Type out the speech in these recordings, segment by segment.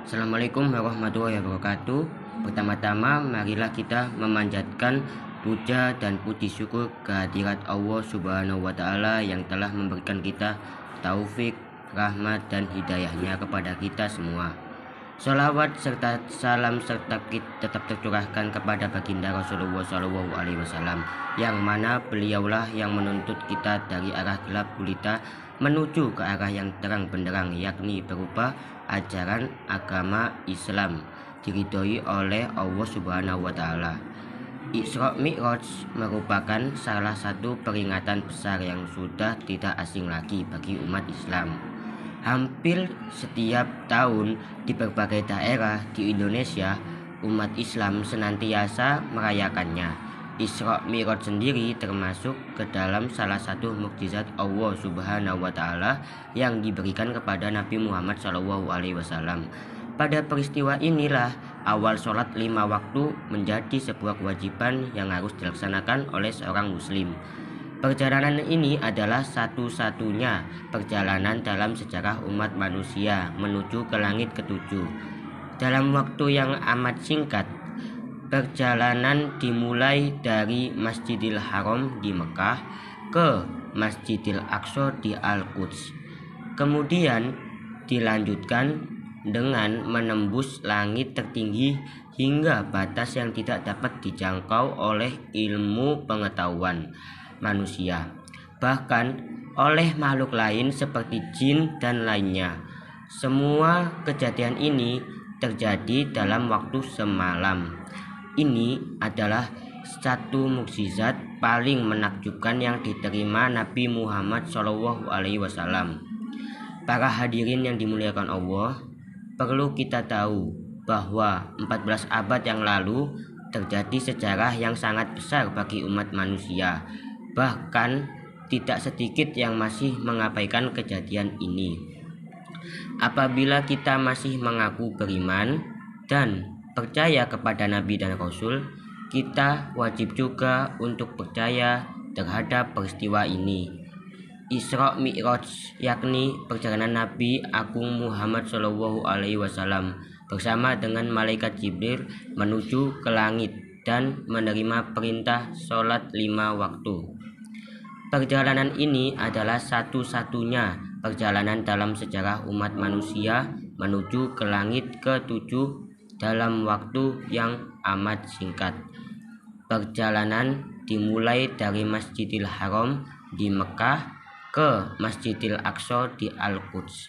Assalamualaikum warahmatullahi wabarakatuh. Pertama-tama marilah kita memanjatkan puja dan puji syukur kehadirat Allah Subhanahu wa Ta'ala yang telah memberikan kita taufik, rahmat dan hidayahnya kepada kita semua. Salawat serta salam serta tetap tercurahkan kepada baginda Rasulullah SAW, yang mana beliaulah yang menuntut kita dari arah gelap gulita menuju ke arah yang terang benderang, yakni berupa ajaran agama Islam diridhoi oleh Allah Subhanahu wa Ta'ala. Isra Mi'raj merupakan salah satu peringatan besar yang sudah tidak asing lagi bagi umat Islam. Hampir setiap tahun di berbagai daerah di Indonesia, umat Islam senantiasa merayakannya. Isra Mi'raj sendiri termasuk ke dalam salah satu mukjizat Allah Subhanahu wa Ta'ala yang diberikan kepada Nabi Muhammad SAW. Pada peristiwa inilah awal sholat 5 waktu menjadi sebuah kewajiban yang harus dilaksanakan oleh seorang muslim. Perjalanan ini adalah satu-satunya perjalanan dalam sejarah umat manusia menuju ke langit ketujuh. Dalam waktu yang amat singkat, perjalanan dimulai dari Masjidil Haram di Mekah ke Masjidil Aqsa di Al-Quds. Kemudian dilanjutkan dengan menembus langit tertinggi hingga batas yang tidak dapat dijangkau oleh ilmu pengetahuan manusia, bahkan oleh makhluk lain seperti jin dan lainnya. Semua kejadian ini terjadi dalam waktu semalam. Ini adalah satu mukjizat paling menakjubkan yang diterima Nabi Muhammad SAW. Para hadirin yang dimuliakan Allah, perlu kita tahu bahwa 14 abad yang lalu terjadi sejarah yang sangat besar bagi umat manusia. Bahkan tidak sedikit yang masih mengabaikan kejadian ini. Apabila kita masih mengaku beriman dan percaya kepada Nabi dan Rasul, kita wajib juga untuk percaya terhadap peristiwa ini. Isra Mi'raj yakni perjalanan Nabi Agung Muhammad SAW bersama dengan malaikat Jibril menuju ke langit dan menerima perintah sholat 5 waktu. Perjalanan ini adalah satu-satunya perjalanan dalam sejarah umat manusia menuju ke langit ketujuh dalam waktu yang amat singkat. Perjalanan dimulai dari Masjidil Haram di Mekah ke Masjidil Aqsa di Al-Quds.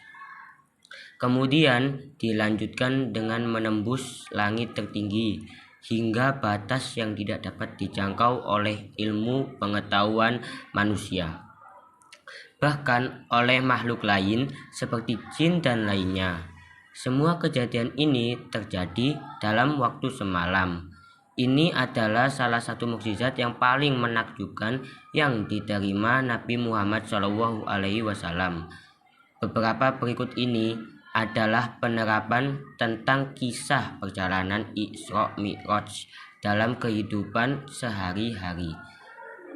Kemudian dilanjutkan dengan menembus langit tertinggi hingga batas yang tidak dapat dijangkau oleh ilmu pengetahuan manusia, bahkan oleh makhluk lain seperti jin dan lainnya. Semua kejadian ini terjadi dalam waktu semalam. Ini adalah salah satu mukjizat yang paling menakjubkan yang diterima Nabi Muhammad SAW. Beberapa berikut ini adalah penerapan tentang kisah perjalanan Isra Mi'raj dalam kehidupan sehari-hari.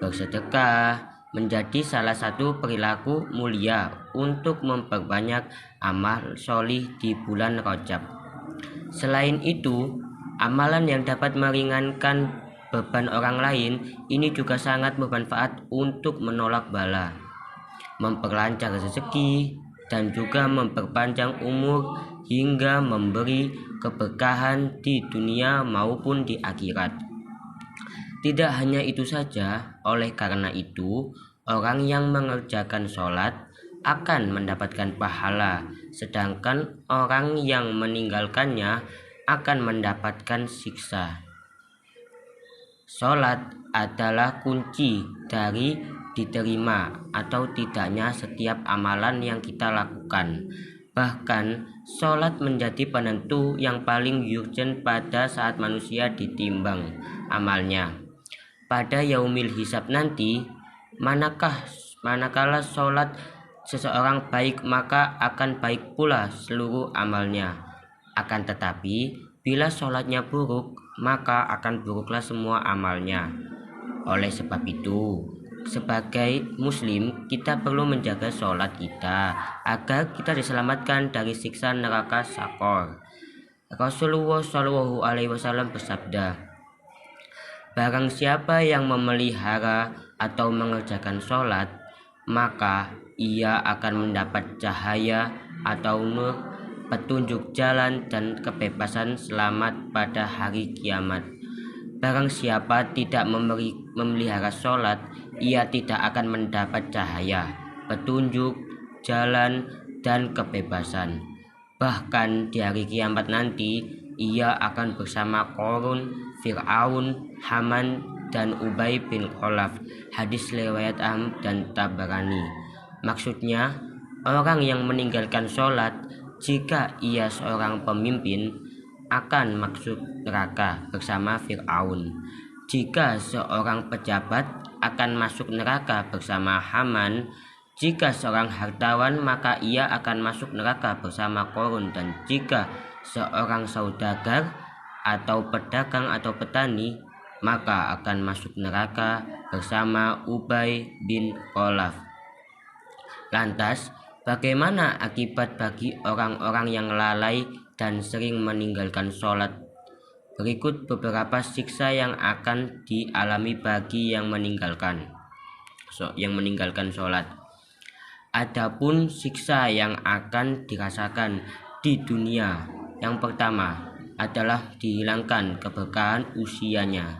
Bersedekah menjadi salah satu perilaku mulia untuk memperbanyak amal solih di bulan Rajab. Selain itu, amalan yang dapat meringankan beban orang lain ini juga sangat bermanfaat untuk menolak bala, memperlancar rezeki, dan juga memperpanjang umur hingga memberi keberkahan di dunia maupun di akhirat. Tidak hanya itu saja, oleh karena itu orang yang mengerjakan sholat akan mendapatkan pahala, sedangkan orang yang meninggalkannya akan mendapatkan siksa. Sholat adalah kunci dari diterima atau tidaknya setiap amalan yang kita lakukan. Bahkan sholat menjadi penentu yang paling urgent pada saat manusia ditimbang amalnya. Pada yaumil hisab nanti, manakala sholat seseorang baik, maka akan baik pula seluruh amalnya. Akan tetapi bila sholatnya buruk, maka akan buruklah semua amalnya. Oleh sebab itu, sebagai muslim kita perlu menjaga sholat kita agar kita diselamatkan dari siksa neraka Sakor. Rasulullah Shallallahu Alaihi Wasallam bersabda, barang siapa yang memelihara atau mengerjakan sholat, maka ia akan mendapat cahaya atau nur, petunjuk jalan dan kebebasan selamat pada hari kiamat. Barang siapa tidak memelihara sholat, ia tidak akan mendapat cahaya, petunjuk, jalan, dan kebebasan. Bahkan di hari kiamat nanti, ia akan bersama Qarun, Fir'aun, Haman, dan Ubay bin Khalaf. Hadis riwayat Ahmad dan Tabarani. Maksudnya, orang yang meninggalkan sholat jika ia seorang pemimpin akan masuk neraka bersama Fir'aun. Jika seorang pejabat akan masuk neraka bersama Haman. Jika seorang hartawan, maka ia akan masuk neraka bersama Qarun. Dan jika seorang saudagar atau pedagang atau petani, maka akan masuk neraka bersama Ubay bin Khalaf. Lantas, bagaimana akibat bagi orang-orang yang lalai dan sering meninggalkan sholat? Berikut beberapa siksa yang akan dialami bagi yang meninggalkan sholat. Adapun siksa yang akan dirasakan di dunia, yang pertama adalah dihilangkan keberkahan usianya.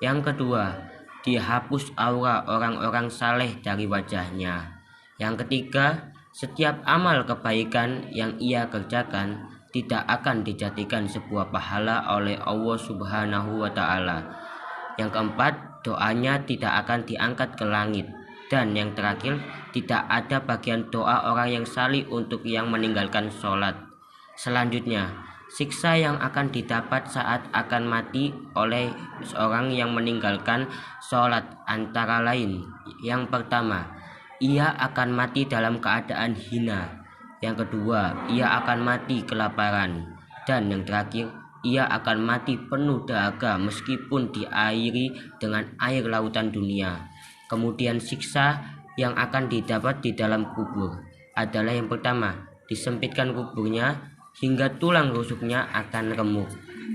Yang kedua, dihapus aura orang-orang saleh dari wajahnya. Yang ketiga, setiap amal kebaikan yang ia kerjakan tidak akan dijadikan sebuah pahala oleh Allah Subhanahu wa Ta'ala. Yang keempat, doanya tidak akan diangkat ke langit. Dan yang terakhir, tidak ada bagian doa orang yang salih untuk yang meninggalkan sholat. Selanjutnya, siksa yang akan didapat saat akan mati oleh seorang yang meninggalkan sholat antara lain. Yang pertama, ia akan mati dalam keadaan hina. Yang kedua, ia akan mati kelaparan. Dan yang terakhir, ia akan mati penuh dahaga meskipun diairi dengan air lautan dunia. Kemudian siksa yang akan didapat di dalam kubur adalah yang pertama, disempitkan kuburnya hingga tulang rusuknya akan remuk,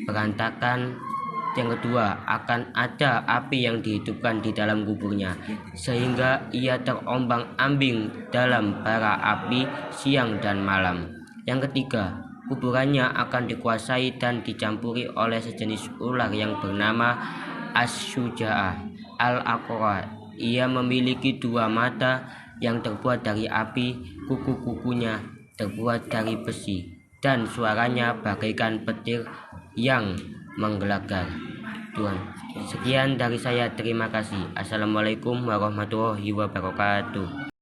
berantakan. Yang kedua, akan ada api yang dihidupkan di dalam kuburnya sehingga ia terombang-ambing dalam bara api siang dan malam. Yang ketiga, kuburannya akan dikuasai dan dicampuri oleh sejenis ular yang bernama As-Syuja'ah al-Aqra. Ia memiliki dua mata yang terbuat dari api, kuku-kukunya terbuat dari besi, dan suaranya bagaikan petir yang menggelegar. Tuhan, sekian dari saya, terima kasih. Assalamualaikum warahmatullahi wabarakatuh.